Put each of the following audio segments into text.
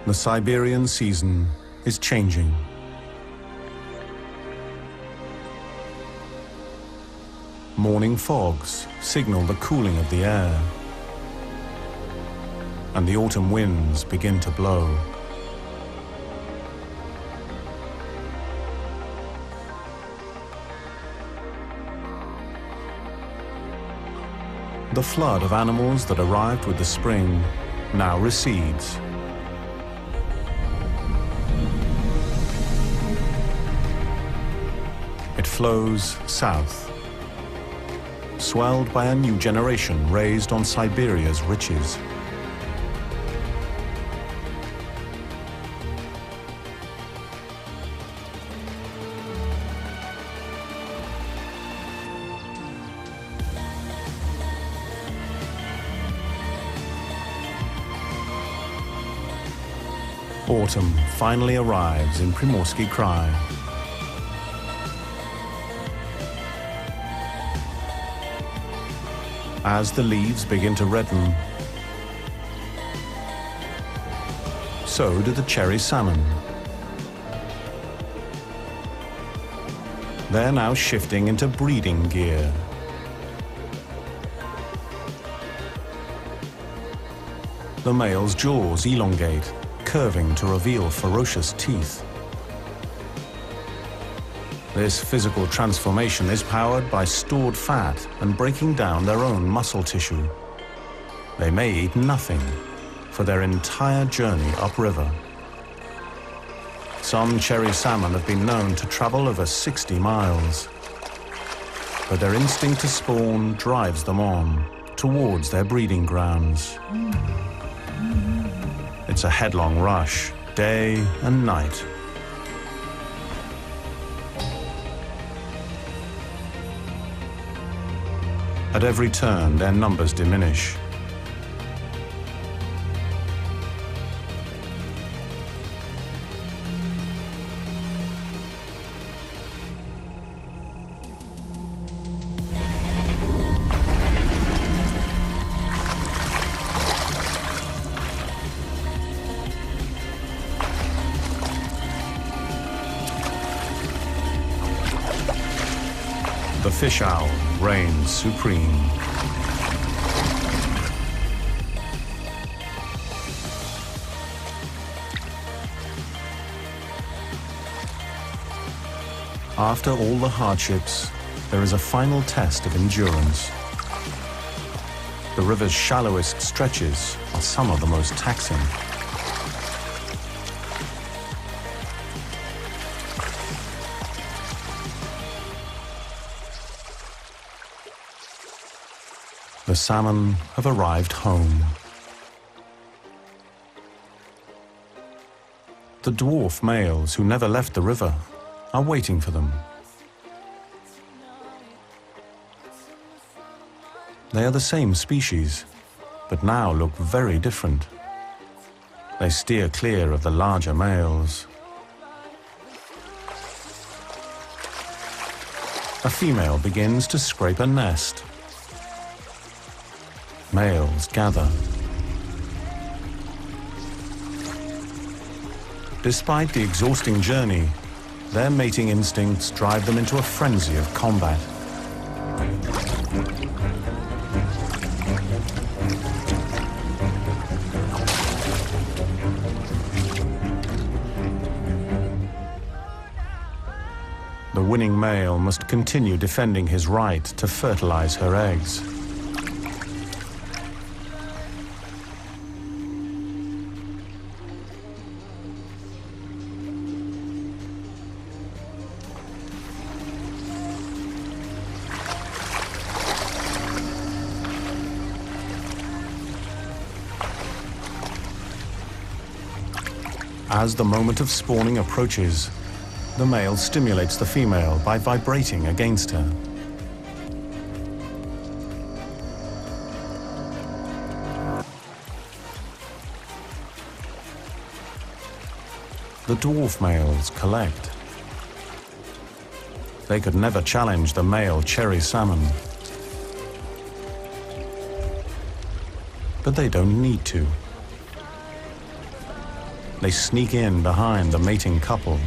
The Siberian season is changing. Morning fogs signal the cooling of the air, and the autumn winds begin to blow. The flood of animals that arrived with the spring now recedes. It flows south, swelled by a new generation raised on Siberia's riches. Autumn finally arrives in Primorsky Krai. As the leaves begin to redden, so do the cherry salmon. They're now shifting into breeding gear. The male's jaws elongate, curving to reveal ferocious teeth. This physical transformation is powered by stored fat and breaking down their own muscle tissue. They may eat nothing for their entire journey upriver. Some cherry salmon have been known to travel over 60 miles, but their instinct to spawn drives them on towards their breeding grounds. It's a headlong rush, day and night. At every turn, their numbers diminish. The fish owl reigns supreme. After all the hardships, there is a final test of endurance. The river's shallowest stretches are some of the most taxing. The salmon have arrived home. The dwarf males who never left the river are waiting for them. They are the same species, but now look very different. They steer clear of the larger males. A female begins to scrape a nest. Males gather. Despite the exhausting journey, their mating instincts drive them into a frenzy of combat. The winning male must continue defending his right to fertilize her eggs. As the moment of spawning approaches, the male stimulates the female by vibrating against her. The dwarf males collect. They could never challenge the male cherry salmon. but they don't need to. They sneak in behind the mating couple.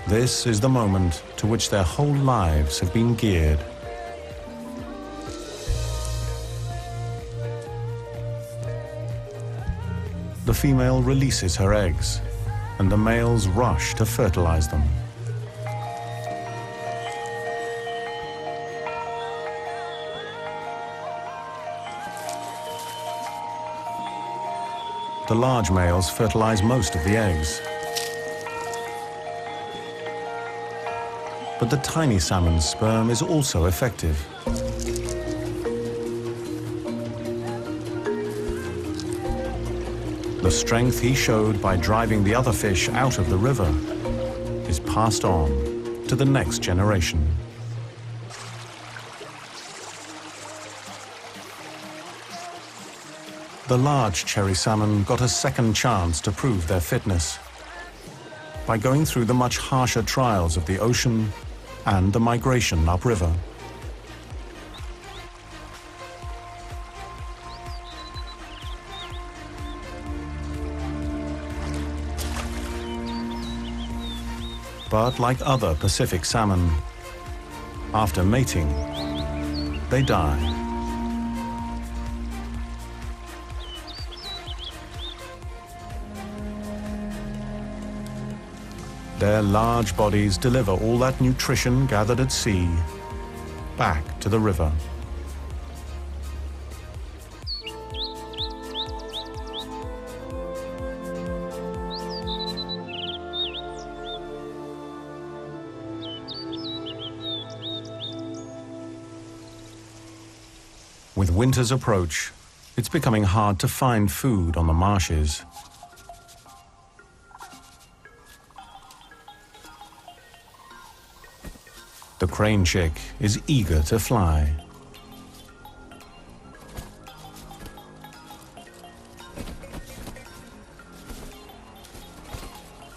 This is the moment to which their whole lives have been geared. The female releases her eggs, and the males rush to fertilize them. The large males fertilize most of the eggs. But the tiny salmon's sperm is also effective. The strength he showed by driving the other fish out of the river is passed on to the next generation. The large cherry salmon got a second chance to prove their fitness by going through the much harsher trials of the ocean and the migration upriver. But like other Pacific salmon, after mating, they die. Their large bodies deliver all that nutrition gathered at sea back to the river. With winter's approach, it's becoming hard to find food on the marshes. The crane chick is eager to fly.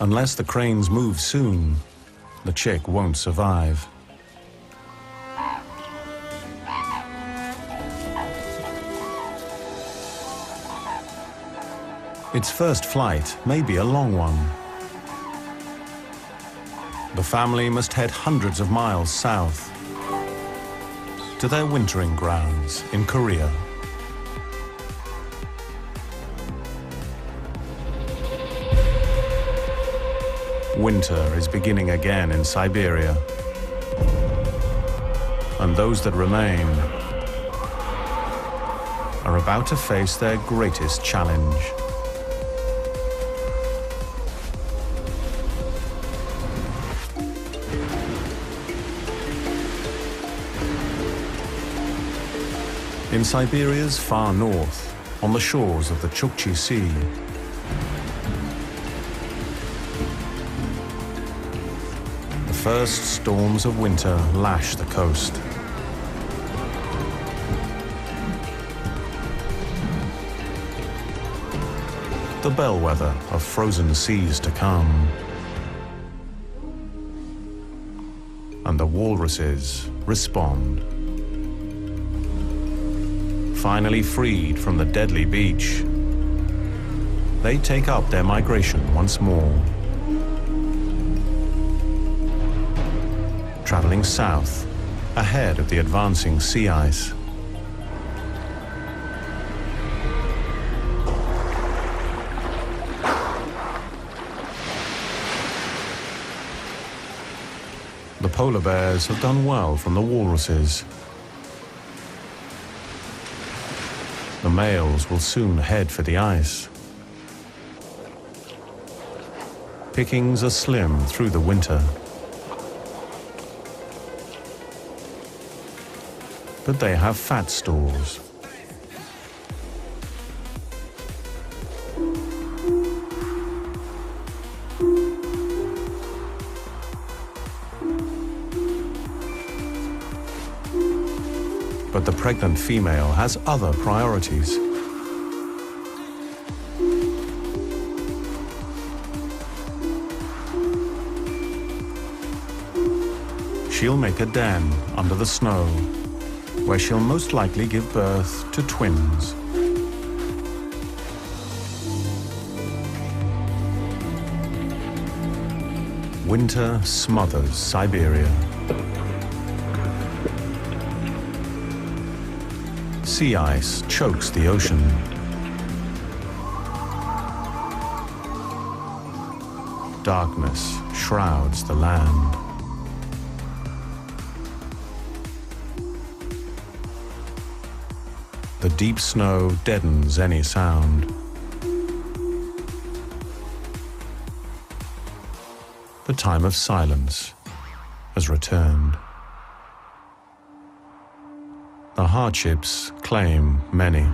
Unless the cranes move soon, the chick won't survive. Its first flight may be a long one. The family must head hundreds of miles south to their wintering grounds in Korea. Winter is beginning again in Siberia, and those that remain are about to face their greatest challenge. In Siberia's far north, on the shores of the Chukchi Sea, the first storms of winter lash the coast. The bellwether of frozen seas to come. And the walruses respond. Finally freed from the deadly beach, they take up their migration once more, traveling south ahead of the advancing sea ice. The polar bears have done well from the walruses. The males will soon head for the ice. Pickings are slim through the winter. But they have fat stores. But the pregnant female has other priorities. she'll make a den under the snow, where she'll most likely give birth to twins. Winter smothers Siberia. Sea ice chokes the ocean. Darkness shrouds the land. The deep snow deadens any sound. The time of silence has returned. The hardships claim many.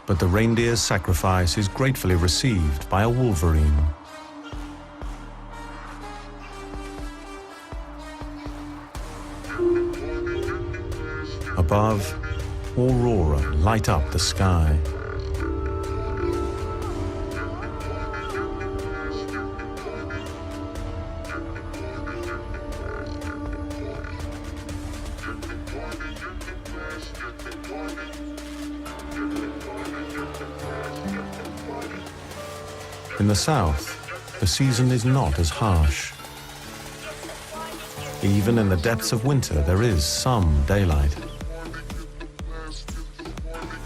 But the reindeer's sacrifice is gratefully received by a wolverine. Above, aurora light up the sky. In the south, the season is not as harsh. Even in the depths of winter, there is some daylight.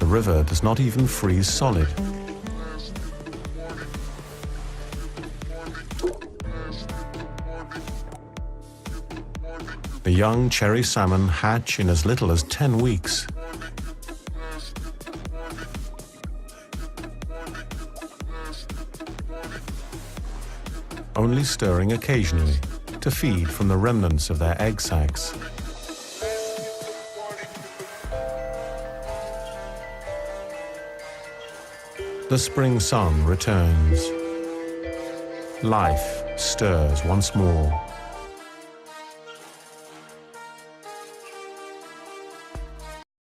The river does not even freeze solid. The young cherry salmon hatch in as little as 10 weeks. Only stirring occasionally to feed from the remnants of their egg sacs. The spring sun returns. Life stirs once more.